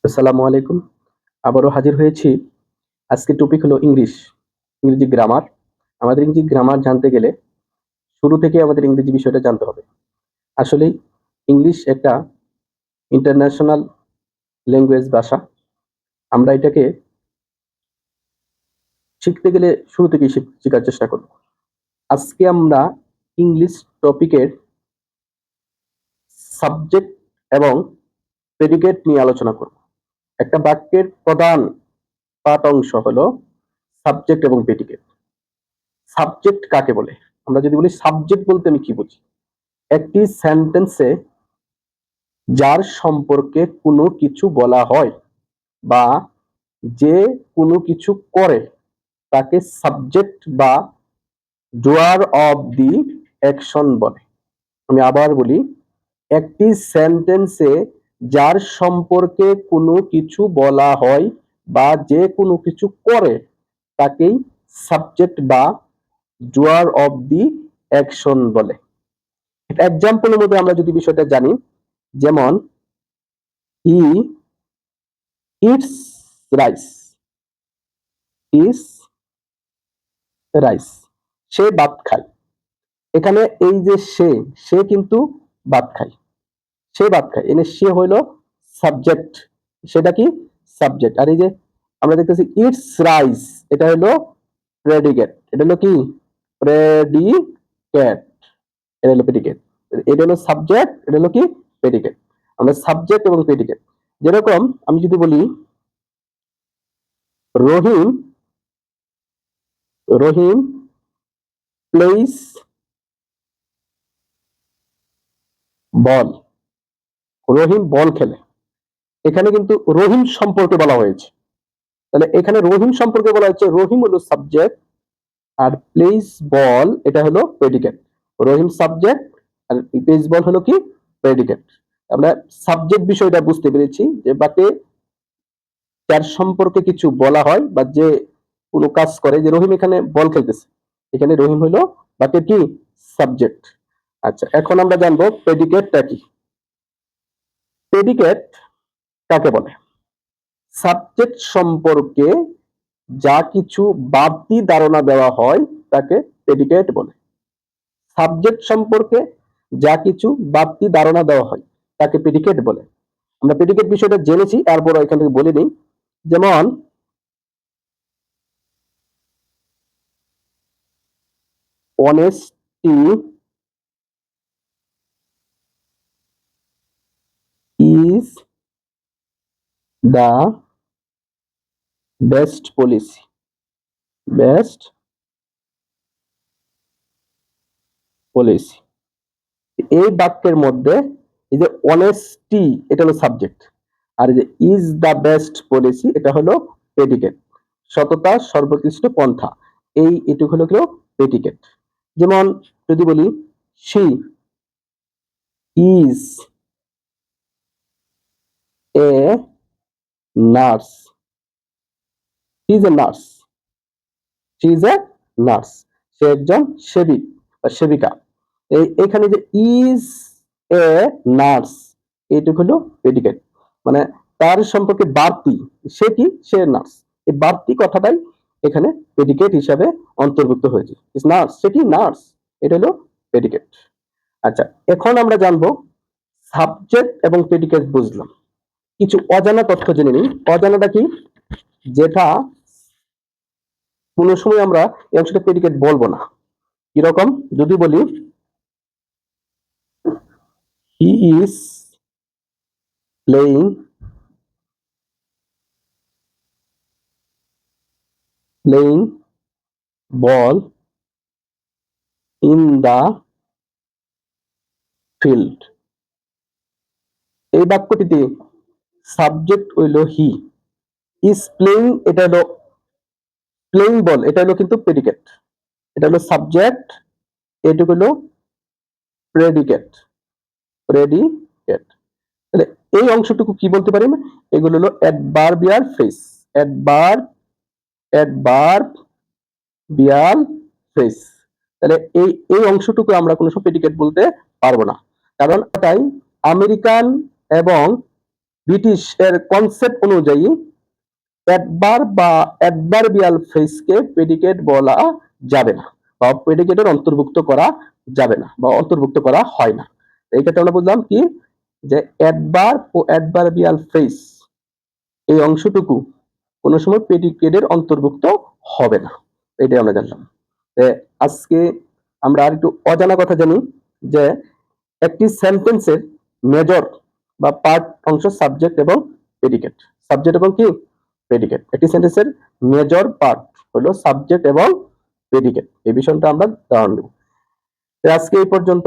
আসসালামু আলাইকুম। আবারও হাজির হয়েছি। আজকের টপিক হলো ইংরেজি গ্রামার। আমাদের ইংরেজি গ্রামার জানতে গেলে শুরু থেকে আমাদের ইংরেজি বিষয়টা জানতে হবে। আসলেই ইংলিশ একটা ইন্টারন্যাশনাল ল্যাঙ্গুয়েজ ভাষা। আমরা এটাকে শিখতে গেলে শুরু থেকেই শেখার চেষ্টা করব। আজকে আমরা ইংলিশ টপিকের সাবজেক্ট এবং প্রেডিকেট নিয়ে আলোচনা করব। একটা বাক্যের প্রধান পাঠ অংশ হলো সাবজেক্ট এবং প্রেডিকেট। সাবজেক্ট কাকে বলে? আমরা যদি বলি সাবজেক্ট বলতে আমি কি বুঝি? একটি সেন্টেন্সে যার সম্পর্কে কোনো কিছু বলা হয় বা যে কোনো কিছু করে তাকে সাবজেক্ট বা ডুয়ার অফ দি অ্যাকশন বলে। আমি আবার বলি, একটি সেন্টেন্সে যার সম্পর্কে কোনো কিছু বলা হয় বা যে কোনো কিছু করে তাকেই সাবজেক্ট বা ডুয়ার অফ দি অ্যাকশন বলে। এক্সাম্পলের মধ্যে আমরা যদি বিষয়টা জানি, যেমন he eats rice, eats rice, সে ভাত খায়। এখানে এই যে সে কিন্তু ভাত খায়, সে ভাত খায়, এনে সে হইল সাবজেক্ট, সেটা কি সাবজেক্ট। আর এই যে আমরা দেখতেছি ইটস রাইস, এটা হলো প্রেডিকেট, এটা হলো কি প্রেডিকেট, এটা হলো প্রেডিকেট, এটা হলো সাবজেক্ট, এটা হলো কি প্রেডিকেট। আমরা সাবজেক্ট এবং প্রেডিকেট, যেরকম আমি যদি বলি রহিম রহিম প্লেস বল, রহিম বল খেলে, এখানে কিন্তু রহিম সম্পর্কে বলা হয়েছে। তাহলে এখানে রহিম সম্পর্কে বলা হচ্ছে, রহিম হলো সাবজেক্ট আর প্লেস বল এটা হলো প্রেডিকেট। রহিম সাবজেক্ট আর প্লেস বল হলো কি প্রেডিকেট। আমরা সাবজেক্ট বিষয়টা বুঝতে পেরেছি, যে বাকে যার সম্পর্কে কিছু বলা হয় বা যে কোনো কাজ করে, যে রহিম এখানে বল খেলতেছে, এখানে রহিম হলো বাকে কি সাবজেক্ট। আচ্ছা, এখন আমরা জানবো প্রেডিকেটটা কি। প্রেডিকেট কাকে বলে? সাবজেক্ট সম্পর্কে যা কিছু বাড়তি ধারণা দেওয়া হয় তাকে প্রেডিকেট বলে। সাবজেক্ট সম্পর্কে যা কিছু বাড়তি ধারণা দেওয়া হয় তাকে প্রেডিকেট বলে। আমরা প্রেডিকেট বিষয়টা জেনেছি, এরপর এখান থেকে বলে নিই। যেমন honesty is the best policy, best policy. এই বাক্যের মধ্যে এই যে অনেস্টি এটা হলো সাবজেক্ট, আর এই যে ইজ দ্য বেস্ট পলিসি এটা হলো প্রেডিকেট। সততা সর্বোৎকৃষ্ট পন্থা, এই এটুকু হলো প্রেডিকেট। যেমন যদি বলি she is a nurse, she is a nurse, she is a nurse, সে একজন সেবিক বা সেবিকা। এখানে যে ইজ এ নার্স এইটুকু হলো প্রেডিকেট, মানে তার সম্পর্কে বাড়তি, সে কি সে নার্স, এই বাড়তি কথাটাই এখানে প্রেডিকেট হিসাবে অন্তর্ভুক্ত হয়েছে। নার্স, সে কি নার্স, এটা হলো প্রেডিকেট। আচ্ছা, এখন আমরা জানবো সাবজেক্ট এবং প্রেডিকেট বুঝলাম, কিছু অজানা তথ্য জেনে নিই। অজানাটা কি? যেটা কোনো সময় আমরা এই অংশটা প্রেডিকেট বলবো না। কিরকম? যদি বলি he is playing playing ball in the field, এই বাক্যটিতে সাবজেক্ট হইল হি, ইজ প্লেইং এটা হলো প্লেইং বল, এটা হলো কিন্তু প্রেডিকেট, এটা হলো সাবজেক্ট, এটুকু হলো প্রেডিকেট, প্রেডিকেট। তাহলে এই অংশটুকু কি বলতে পারি? এগুলো হলো অ্যাডভার্বিয়াল ফ্রেজ, অ্যাডভার্বিয়াল ফ্রেজ। তাহলে এই অংশটুকু আমরা কোনো সময় প্রেডিকেট বলতে পারবো না, কারণ এটাই আমেরিকান এবং ব্রিটিশ এর কনসেপ্ট অনুযায়ী অ্যাডভার বা অ্যাডভার্বিয়াল ফ্রেজকে প্রেডিকেট বলা যাবে না বা প্রেডিকেটের অন্তর্ভুক্ত করা যাবে না বা অন্তর্ভুক্ত করা হয় না। এই ক্ষেত্রে আমরা বুঝলাম কি যে অ্যাডভার্ব ও অ্যাডভার্বিয়াল ফ্রেজ এই অংশটুকু কোনো সময় প্রেডিকেটের অন্তর্ভুক্ত হবে না, এটাই আমরা জানলাম। আজকে আমরা আর একটু অজানা কথা জানি যে একটি সেন্টেন্সের মেজর বা পার্ট অংশ সাবজেক্ট এবং প্রেডিকেট। সাবজেক্ট এবং কি প্রেডিকেট। একটি সেন্টেন্সের মেজর পার্ট হলো সাবজেক্ট এবং প্রেডিকেট। এই বিষয়টা আমরা ধারণা নেব। আজকে এই পর্যন্ত।